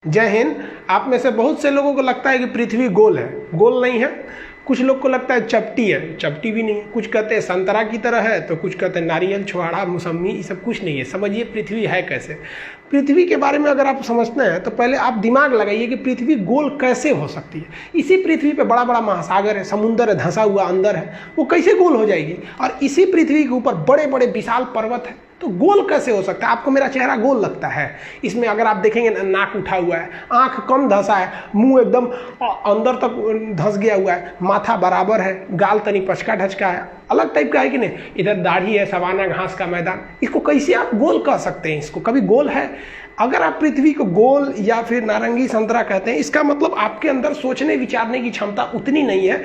जय हिंद। आप में से बहुत से लोगों को लगता है कि पृथ्वी गोल है। गोल नहीं है। कुछ लोग को लगता है चपटी है, चपटी भी नहीं है। कुछ कहते हैं संतरा की तरह है, तो कुछ कहते हैं नारियल, छुआड़ा, मौसम्मी, ये सब कुछ नहीं है। समझिए पृथ्वी है कैसे। पृथ्वी के बारे में अगर आप समझते हैं तो पहले आप दिमाग लगाइए कि पृथ्वी गोल कैसे हो सकती है। इसी पृथ्वी पे बड़ा बड़ा महासागर है, समुंदर है, धंसा हुआ अंदर है, वो कैसे गोल हो जाएगी। और इसी पृथ्वी के ऊपर बड़े बड़े विशाल पर्वत है, तो गोल कैसे हो सकता है। आपको मेरा चेहरा गोल लगता है, इसमें अगर आप देखेंगे नाक उठा हुआ है, आंख कम धंसा है, मुंह एकदम अंदर तक धंस गया हुआ है, माथा बराबर है, गाल तनी पचका ढचका है, अलग टाइप का है कि नहीं। इधर दाढ़ी है, सवाना घास का मैदान, इसको कैसे आप गोल कह सकते हैं। इसको कभी गोल है। अगर आप पृथ्वी को गोल या फिर नारंगी संतरा कहते हैं, इसका मतलब आपके अंदर सोचने विचारने की क्षमता उतनी नहीं है।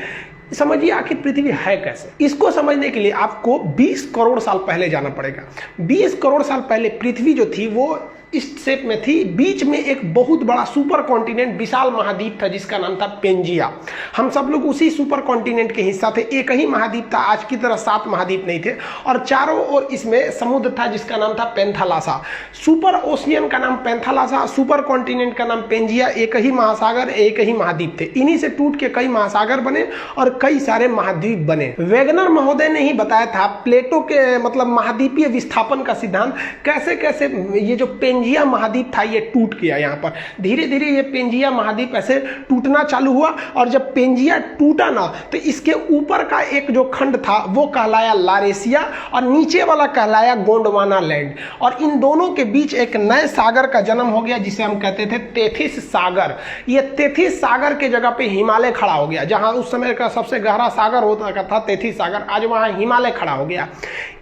समझिए आखिर पृथ्वी है कैसे। इसको समझने के लिए आपको 20 करोड़ साल पहले जाना पड़ेगा। 20 करोड़ साल पहले पृथ्वी जो थी वो इस शेप में थी। बीच में एक बहुत बड़ा सुपर कॉन्टिनेंट, विशाल महाद्वीप था जिसका नाम था पेंजिया। हम सब लोग उसी सुपर कॉन्टिनेंट के हिस्सा थे। एक ही महाद्वीप था, आज की तरह 7 महाद्वीप नहीं थे, और चारों ओर इसमें समुद्र था जिसका नाम था पेंथालासा। सुपर ओशियन का नाम पेंथालासा, सुपर कॉन्टिनेंट का नाम पेंजिया। एक ही महासागर, एक ही महाद्वीप थे। इन्हीं से टूट के कई महासागर बने और कई सारे महाद्वीप बने। वेगनर महोदय ने ही बताया था प्लेटो के मतलब महाद्वीपीय विस्थापन का सिद्धांत, कैसे कैसे ये जो पेंजिया महाद्वीप था ये टूट गया। यहाँ पर धीरे धीरे ये पेंजिया महाद्वीप ऐसे टूटना चालू हुआ, और जब पेंजिया टूटा ना तो इसके ऊपर का एक जो खंड था वो कहलाया लारेशिया, और नीचे वाला कहलाया गोंडवाना लैंड। और इन दोनों के बीच एक नए सागर का जन्म हो गया जिसे हम कहते थे तेथिस सागर। ये तेथिस सागर के जगह पे हिमालय खड़ा हो गया। जहां उस समय का सबसे गहरा सागर होता था तेथिस सागर, आज वहां हिमालय खड़ा हो गया।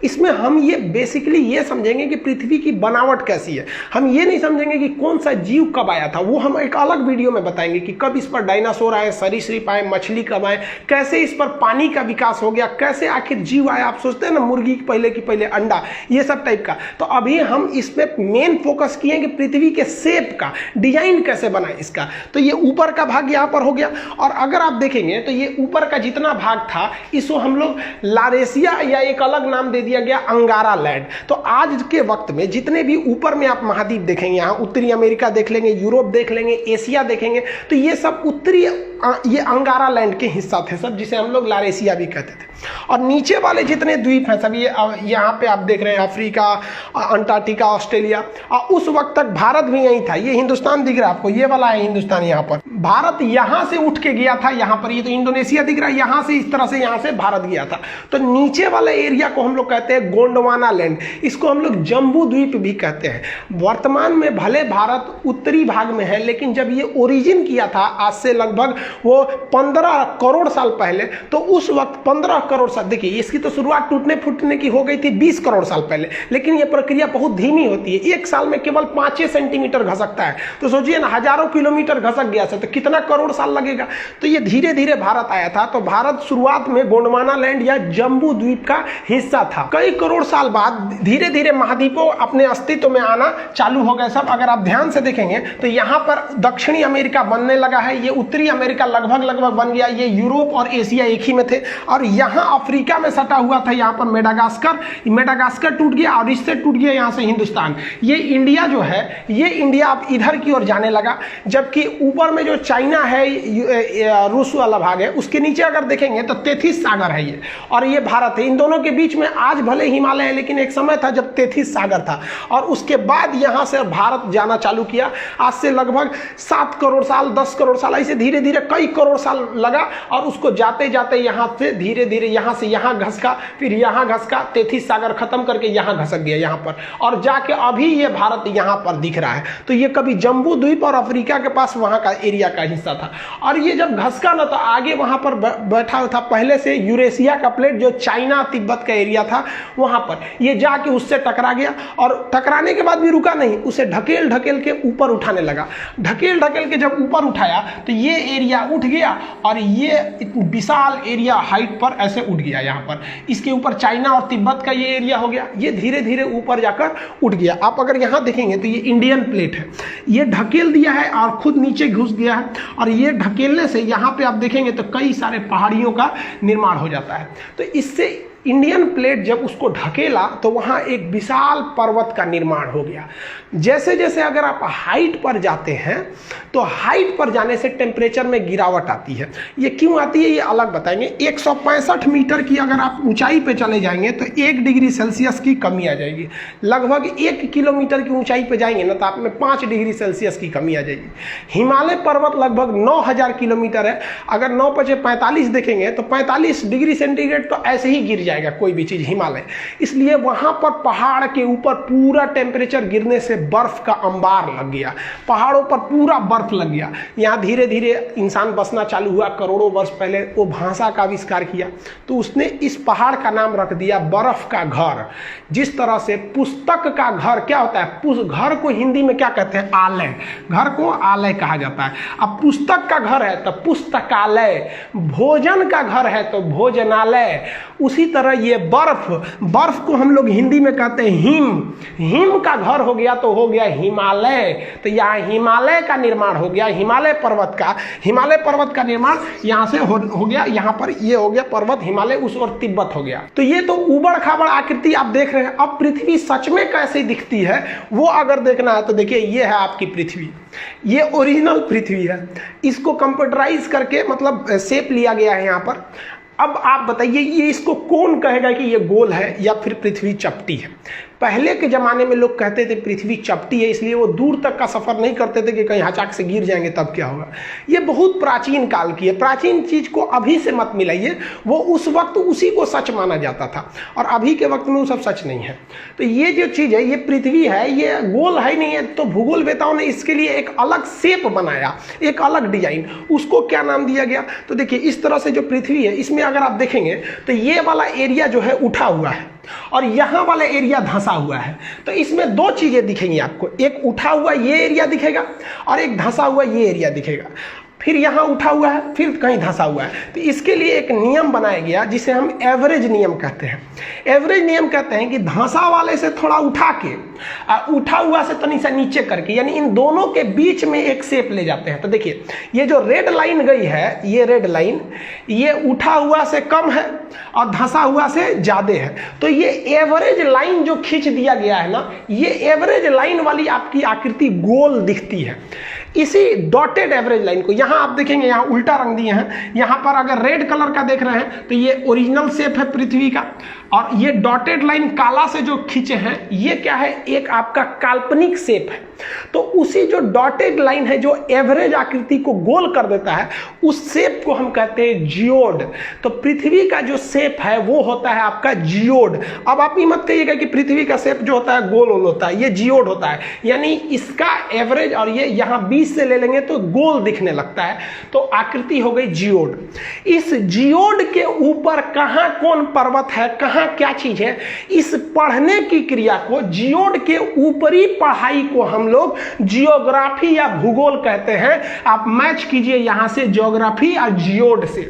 इसमें हम ये बेसिकली ये समझेंगे कि पृथ्वी की बनावट कैसी है। हम ये नहीं समझेंगे कि कौन सा जीव कब आया था, वो हम एक अलग वीडियो में बताएंगे कि कब इस पर डायनासोर आए, सरीसृप आए, मछली कब आए, कैसे इस पर पानी का विकास हो गया, कैसे आखिर जीव आया। आप सोचते हैं ना मुर्गी की पहले अंडा, ये सब टाइप का। तो अभी हम इस पे मेन फोकस किए कि पृथ्वी के शेप का डिजाइन कैसे बना इसका। तो ये ऊपर का भाग यहाँ पर हो गया, और अगर आप देखेंगे तो ये ऊपर का जितना भाग था इसको हम लोग लारेशिया या एक अलग नाम दे दिया गया अंगारा लैंड। तो आज के वक्त में जितने भी ऊपर में आप महाद्वीप देखेंगे, यहाँ उत्तरी अमेरिका देख लेंगे, यूरोप देख लेंगे, एशिया देखेंगे, तो ये सब उत्तरी ये अंगारा लैंड के हिस्सा थे सब, जिसे हम लोग लारेशिया भी कहते थे। और नीचे वाले जितने द्वीप हैं सब ये यहाँ पे आप देख रहे हैं, अफ्रीका, अंटार्कटिका, ऑस्ट्रेलिया। और उस वक्त तक भारत भी यही था। ये हिंदुस्तान दिख रहा है आपको, ये वाला है हिंदुस्तान। यहाँ पर भारत यहाँ से उठ के गया था, यहाँ पर ये तो इंडोनेशिया दिख रहा है, यहाँ से इस तरह से यहाँ से भारत गया था। तो नीचे वाले एरिया को हम लोग कहते हैं गोंडवाना लैंड। इसको हम लोग जम्बू द्वीप भी कहते हैं। वर्तमान में भले भारत उत्तरी भाग में है, लेकिन जब ये ओरिजिन किया था आज से लगभग वो 15 करोड़ साल पहले, तो उस वक्त 15 करोड़ साल, देखिए इसकी तो शुरुआत टूटने फूटने की हो गई थी 20 करोड़ साल पहले, लेकिन ये प्रक्रिया बहुत धीमी होती है। एक साल में केवल 5 सेंटीमीटर घसकता है। तो सोचिए ना, हजारों किलोमीटर घसक गया था तो कितना करोड़ साल लगेगा। तो ये धीरे धीरे भारत आया था। तो भारत शुरुआत में गोंडवाना लैंड या जम्बू द्वीप का हिस्सा था। कई करोड़ साल बाद धीरे धीरे महाद्वीपों अपने अस्तित्व में आना चालू हो गए सब। अगर आप ध्यान से देखेंगे तो यहाँ पर दक्षिणी अमेरिका बनने लगा है, ये उत्तरी अमेरिका लगभग बन गया, ये यूरोप और एशिया एक ही में थे। और यहाँ अफ्रीका में सटा हुआ था, यहाँ पर मेडागास्कर टूट गया, और इससे टूट गया यहाँ से हिंदुस्तान। ये इंडिया जो है, ये इंडिया अब इधर की ओर जाने लगा। जबकि ऊपर में जो चाइना है, रूस वाला भाग है, उसके नीचे अगर देखेंगे तो तेथिस सागर है ये, और ये भारत है। इन दोनों के बीच में आज भले हिमालय है, लेकिन एक समय था जब तेथिस सागर था। और उसके बाद यहाँ से भारत जाना चालू किया। आज से लगभग 7 करोड़ साल, 10 करोड़ साल, ऐसे धीरे धीरे कई करोड़ साल लगा। और उसको जाते जाते यहाँ से धीरे धीरे यहाँ से यहाँ घसका, फिर यहाँ घसका, तेथिस सागर खत्म करके यहाँ घसक गया यहाँ पर, और जाके अभी ये भारत यहाँ पर दिख रहा है। तो ये कभी जम्बू द्वीप और अफ्रीका के पास वहाँ का एरिया का हिस्सा था। और ये जब घसका ना तो आगे वहाँ पर बैठा था पहले से यूरेशिया का प्लेट, जो चाइना तिब्बत का एरिया था, वहाँ पर ये जाके उससे टकरा गया। और टकराने के बाद भी रुका नहीं, उसे ढकेल ढकेल के ऊपर उठाने लगा। ढकेल ढकेल के जब ऊपर उठाया तो ये एरिया उठ गया, और ये विशाल एरिया हाइट पर ऐसे उठ गया। यहाँ पर इसके ऊपर चाइना और तिब्बत का ये एरिया हो गया। ये धीरे धीरे ऊपर जाकर उठ गया। आप अगर यहाँ देखेंगे तो ये इंडियन प्लेट है, ये ढकेल दिया है और खुद नीचे घुस गया है। और ये ढकेलने से यहाँ पे आप देखेंगे तो कई सारे पहाड़ियों का निर्माण हो जाता है। तो इससे इंडियन प्लेट जब उसको ढकेला तो वहाँ एक विशाल पर्वत का निर्माण हो गया। जैसे जैसे अगर आप हाइट पर जाते हैं तो हाइट पर जाने से टेम्परेचर में गिरावट आती है। ये क्यों आती है ये अलग बताएंगे। 165 मीटर की अगर आप ऊंचाई पे चले जाएंगे तो 1 डिग्री सेल्सियस की कमी आ जाएगी। लगभग 1 किलोमीटर की ऊंचाई पे जाएंगे ना तो आप में 5 डिग्री सेल्सियस की कमी आ जाएगी। हिमालय पर्वत लगभग 9000 किलोमीटर है। अगर 9 × 45 देखेंगे तो 45 डिग्री सेंटीग्रेड तो ऐसे ही गिर जाएगा कोई भी चीज़ हिमालय। इसलिए वहाँ पर पहाड़ के ऊपर पूरा टेम्परेचर गिरने से बर्फ का अंबार लग गया, पहाड़ों पर पूरा बर्फ लग गया। यहाँ धीरे धीरे इंसान बसना चालू हुआ। करोड़ों वर्ष पहले वो भाषा का आविष्कार किया तो उसने इस पहाड़ का नाम रख दिया बर्फ का घर। जिस तरह से पुस्तक का घर क्या होता है, घर को हिंदी में क्या कहते हैं, आलय। घर को आलय कहा जाता है। अब पुस्तक का घर है तो पुस्तकालय, भोजन का घर है तो भोजनालय। उसी तरह ये बर्फ को हम लोग हिंदी में कहते हैं हिम का घर हो गया तो हो गया हिमालय। तो यहाँ हिमालय का निर्माण हो गया, हिमालय पर्वत का निर्माण यहाँ से हो गया। यहाँ पर ये हो गया पर्वत, हिमालय उस और तिब्बत हो गया। तो ये तो उबड़ खाबड़ आकृति आप देख रहे हैं। अब पृथ्वी सच में कैसे दिखती है वो अगर देखना है तो देखिए ये है आपकी पृथ्वी, ये ओरिजिनल पृथ्वी है। इसको कंप्यूटराइज करके मतलब शेप लिया गया है यहाँ पर। अब आप बताइए ये इसको कौन कहेगा कि ये गोल है या फिर पृथ्वी चपटी है। पहले के ज़माने में लोग कहते थे पृथ्वी चपटी है, इसलिए वो दूर तक का सफ़र नहीं करते थे कि कहीं अचानक से गिर जाएंगे तब क्या होगा। ये बहुत प्राचीन काल की है। प्राचीन चीज़ को अभी से मत मिलाइए, वो उस वक्त उसी को सच माना जाता था और अभी के वक्त में वो सब सच नहीं है। तो ये जो चीज़ है ये पृथ्वी है, ये गोल है नहीं है। तो भूगोलवेताओं ने इसके लिए एक अलग शेप बनाया, एक अलग डिजाइन। उसको क्या नाम दिया गया तो देखिए इस तरह से जो पृथ्वी है इसमें अगर आप देखेंगे तो ये वाला एरिया जो है उठा हुआ है और यहाँ वाला एरिया धंसा हुआ है। तो इसमें दो चीजें दिखेंगी आपको, एक उठा हुआ ये एरिया दिखेगा और एक धंसा हुआ ये एरिया दिखेगा। फिर यहाँ उठा हुआ है फिर कहीं धंसा हुआ है। तो इसके लिए एक नियम बनाया गया जिसे हम एवरेज नियम कहते हैं। एवरेज नियम कहते हैं कि धंसा वाले से थोड़ा उठा के उठा हुआ से तनी सा नीचे करके, यानी इन दोनों के बीच में एक शेप ले जाते हैं। तो देखिए ये जो रेड लाइन गई है, ये रेड लाइन ये उठा हुआ से कम है और धंसा हुआ से ज्यादा है। तो ये एवरेज लाइन जो खींच दिया गया है ना, ये एवरेज लाइन वाली आपकी आकृति गोल दिखती है। इसी डॉटेड एवरेज लाइन को यहाँ आप देखेंगे, यहाँ उल्टा रंग दिए हैं। यहाँ पर अगर रेड कलर का देख रहे हैं तो ये ओरिजिनल शेप है पृथ्वी का, और ये डॉटेड लाइन काला से जो खींचे हैं ये क्या है, एक आपका काल्पनिक शेप है। तो उसी जो डॉटेड लाइन है जो एवरेज आकृति को गोल कर देता है, उस शेप को हम कहते हैं जियोड। तो पृथ्वी का जो शेप है वो होता है आपका जियोड। अब आप ये मत कहिएगा कि पृथ्वी का शेप जो होता है गोल होता है, ये जियोड होता है। यानी इसका एवरेज और ये यहाँ 20 से ले लेंगे तो गोल दिखने लगता है, तो आकृति हो गई जियोड। इस जियोड के ऊपर कहाँ कौन पर्वत है, कहाँ क्या चीज है, इस पढ़ने की क्रिया को, जियोड के ऊपरी पढ़ाई को हम लोग जियोग्राफी या भूगोल कहते हैं। आप मैच कीजिए यहां से जियोग्राफी और जियोड से।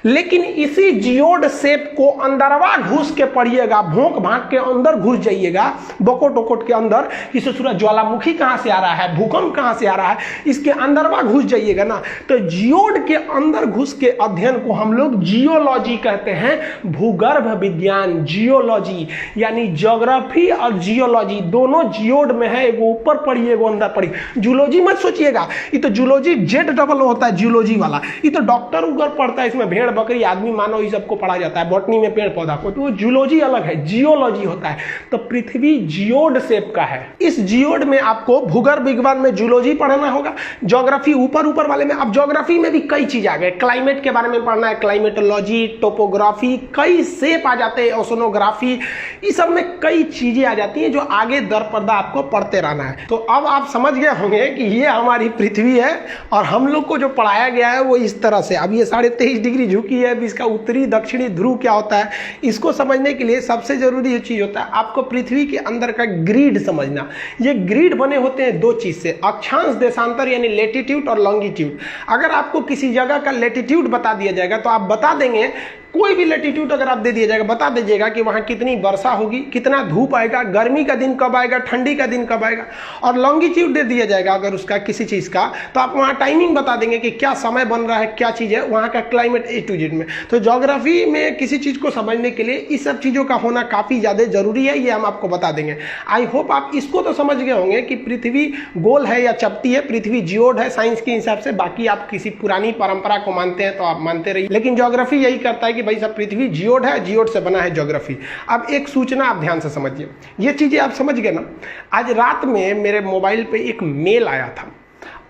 लेकिन इसी जियोड शेप को अंदरवा घुस के पढ़िएगा, भोंक भांक के अंदर घुस जाइएगा, बकोट वकोट के अंदर, इसे सूरज ज्वालामुखी कहां से आ रहा है, भूकंप कहां से आ रहा है, इसके अंदरवा घुस जाइएगा ना, तो जियोड के अंदर घुस के अध्ययन को हम लोग जियोलॉजी कहते हैं। भूगर्भ विज्ञान, जियोलॉजी, यानी ज्योग्राफी और जियोलॉजी दोनों जियोड में है। एगो ऊपर पढ़िए एगो अंदर पढ़िए। जूलॉजी मत सोचिएगा, ये तो जूलॉजी जेड डबल होता है जूलॉजी वाला, ये तो डॉक्टर उगर पढ़ता है, इसमें भेड़ बकरी आदमी मानव ये सबको पढ़ा जाता है, बॉटनी में पेड़ पौधा को, तो जूलॉजी अलग है, जियोलॉजी होता है। तो पृथ्वी जियोड शेप का है। इस जियोड में आपको भूगर्भ विज्ञान में जूलॉजी पढ़ना होगा, ज्योग्राफी ऊपर ऊपर वाले में। अब ज्योग्राफी में भी कई चीज आ गए, क्लाइमेट के बारे में पढ़ना है, क्लाइमेटोलॉजी, टोपोग्राफी, कई शेप आ जाते हैं, ओशनोग्राफी, इस सब में कई चीजें आ जाती हैं जो आगे दर पर्दा आपको पढ़ते रहना है। तो अब आप समझ गए होंगे कि ये हमारी पृथ्वी है और हम लोग को जो पढ़ाया गया है वो इस तरह से। अब ये 23.5 डिग्री झुकी है, इसका उत्तरी दक्षिणी ध्रुव क्या होता है, इसको समझने के लिए सबसे जरूरी ये चीज होता है आपको पृथ्वी के अंदर का ग्रिड समझना। ये ग्रिड बने होते हैं दो चीज से, अक्षांश देशांतर यानी लेटीट्यूड और लॉन्गिट्यूड। अगर आपको किसी जगह का लेटीट्यूड बता दिया जाएगा तो आप बता देंगे कोई भी लैटिट्यूड अगर आप दे दिया जाएगा, बता दीजिएगा कि वहाँ कितनी वर्षा होगी, कितना धूप आएगा, गर्मी का दिन कब आएगा, ठंडी का दिन कब आएगा, और लॉन्गिट्यूड दे दिया जाएगा अगर उसका किसी चीज़ का, तो आप वहाँ टाइमिंग बता देंगे कि क्या समय बन रहा है, क्या चीज़ है, वहाँ का क्लाइमेट A to Z में। तो ज्योग्राफी में किसी चीज़ को समझने के लिए इस सब चीज़ों का होना काफ़ी ज़्यादा ज़रूरी है, ये हम आपको बता देंगे। आई होप आप इसको तो समझ गए होंगे कि पृथ्वी गोल है या चपटी है, पृथ्वी जियोड है साइंस के हिसाब से। बाकी आप किसी पुरानी परंपरा को मानते हैं तो आप मानते रहिए, लेकिन ज्योग्राफी यही करता है कि भाई सब पृथ्वी जियोड है, जियोड से बना है ज्योग्राफी। अब एक सूचना आप ध्यान से समझिए, ये चीज़ें आप समझ गए ना। आज रात में मेरे मोबाइल पे एक मेल आया था,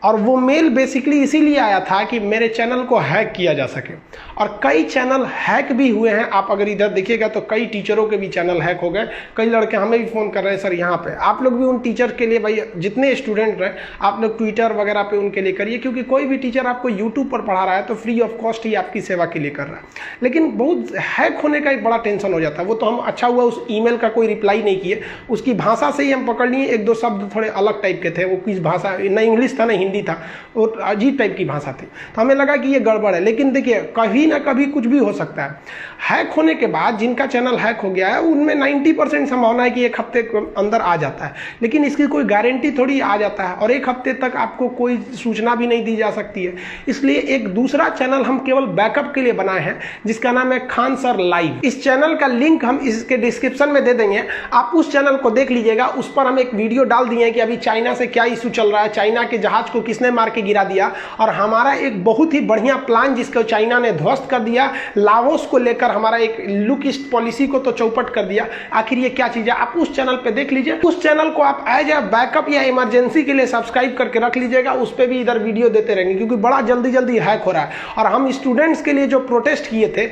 और वो मेल बेसिकली इसीलिए आया था कि मेरे चैनल को हैक किया जा सके, और कई चैनल हैक भी हुए हैं। आप अगर इधर देखिएगा तो कई टीचरों के भी चैनल हैक हो गए। कई लड़के हमें भी फ़ोन कर रहे हैं, सर यहाँ पे आप लोग भी उन टीचर के लिए, भाई जितने स्टूडेंट हैं आप लोग ट्विटर वगैरह पे उनके लिए करिए, क्योंकि कोई भी टीचर आपको यूट्यूब पर पढ़ा रहा है तो फ्री ऑफ कॉस्ट ही आपकी सेवा के लिए कर रहा है। लेकिन बहुत हैक होने का एक बड़ा टेंशन हो जाता है। वो तो हम अच्छा हुआ उस ईमेल का कोई रिप्लाई नहीं किए, उसकी भाषा से ही हम पकड़ लिए, एक दो शब्द थोड़े अलग टाइप के थे, वो किस भाषा, ना इंग्लिश था ना हिंदी था, और अजीब टाइप की भाषा थी, तो हमें लगा कि ये गड़बड़ है। लेकिन देखिए कभी ना कभी कुछ भी हो सकता है। हैक होने के बाद जिनका चैनल हैक हो गया है उनमें 90% संभावना है कि एक हफ्ते के अंदर आ जाता है, लेकिन इसकी कोई गारंटी थोड़ी आ जाता है, और एक हफ्ते तक आपको कोई सूचना भी नहीं दी जा सकती है। इसलिए एक दूसरा चैनल हम केवल बैकअप के लिए बनाए हैं, जिसका नाम है खान सर लाइव। इस चैनल का लिंक हम इसके डिस्क्रिप्शन में दे देंगे, आप उस चैनल को देख लीजिएगा। उस पर हम एक वीडियो डाल दिए हैं कि अभी चाइना से क्या इशू चल रहा है, चाइना के जहाज को किसने मार के गिरा दिया, और हमारा एक बहुत ही बढ़िया प्लान जिसको चाइना ने ध्वस्त कर दिया, लाओस को लेकर हमारा एक लुक ईस्ट पॉलिसी को तो चौपट कर दिया। आखिर ये क्या चीज है, आप उस चैनल पे देख लीजिए। उस चैनल को आप एज ए बैकअप या इमरजेंसी के लिए सब्सक्राइब करके रख लीजिएगा, उस पर भी इधर वीडियो देते रहेंगे, क्योंकि बड़ा जल्दी जल्दी हैक हो रहा है। और हम स्टूडेंट्स के लिए जो प्रोटेस्ट किए थे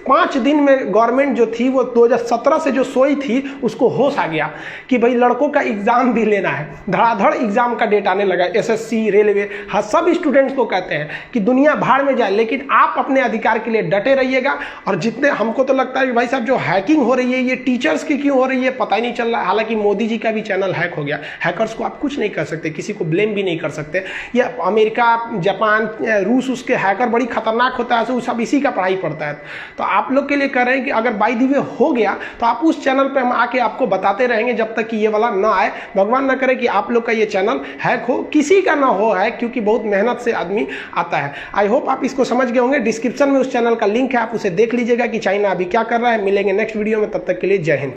5 दिन में, गवर्नमेंट जो थी वो 2017 से जो सोई थी उसको होश आ गया कि भाई लड़कों का एग्जाम भी लेना है। धड़ाधड़ एग्जाम का डेट आने लगा, SSC, रेलवे, हाँ सब स्टूडेंट्स को कहते हैं कि दुनिया भाड़ में जाए, लेकिन आप अपने अधिकार के लिए डटे रहिएगा। और जितने हमको तो लगता है कि भाई साहब जो हैकिंग हो रही है ये टीचर्स की क्यों हो रही है पता ही नहीं चल रहा है। हालांकि मोदी जी का भी चैनल हैक हो गया, हैकर्स को आप कुछ नहीं कर सकते, किसी को ब्लेम भी नहीं कर सकते। ये अमेरिका, जापान, रूस, उसके हैकर बड़ी खतरनाक होता है, वो सब इसी का पढ़ाई पड़ता है। तो आप लोग के लिए कह रहे हैं कि अगर बाय द वे हो गया तो आप उस चैनल पर हम आके आपको बताते रहेंगे जब तक कि ये वाला ना आए। भगवान ना करे कि आप लोग का ये चैनल हैक हो, किसी का ना हो हैक, क्योंकि बहुत मेहनत से आदमी आता है। आई होप आप इसको समझ गए होंगे। डिस्क्रिप्शन में उस चैनल का लिंक है, आप उसे देख लीजिएगा कि चाइना अभी क्या कर रहा है। मिलेंगे नेक्स्ट वीडियो में, तब तक के लिए जय हिंद।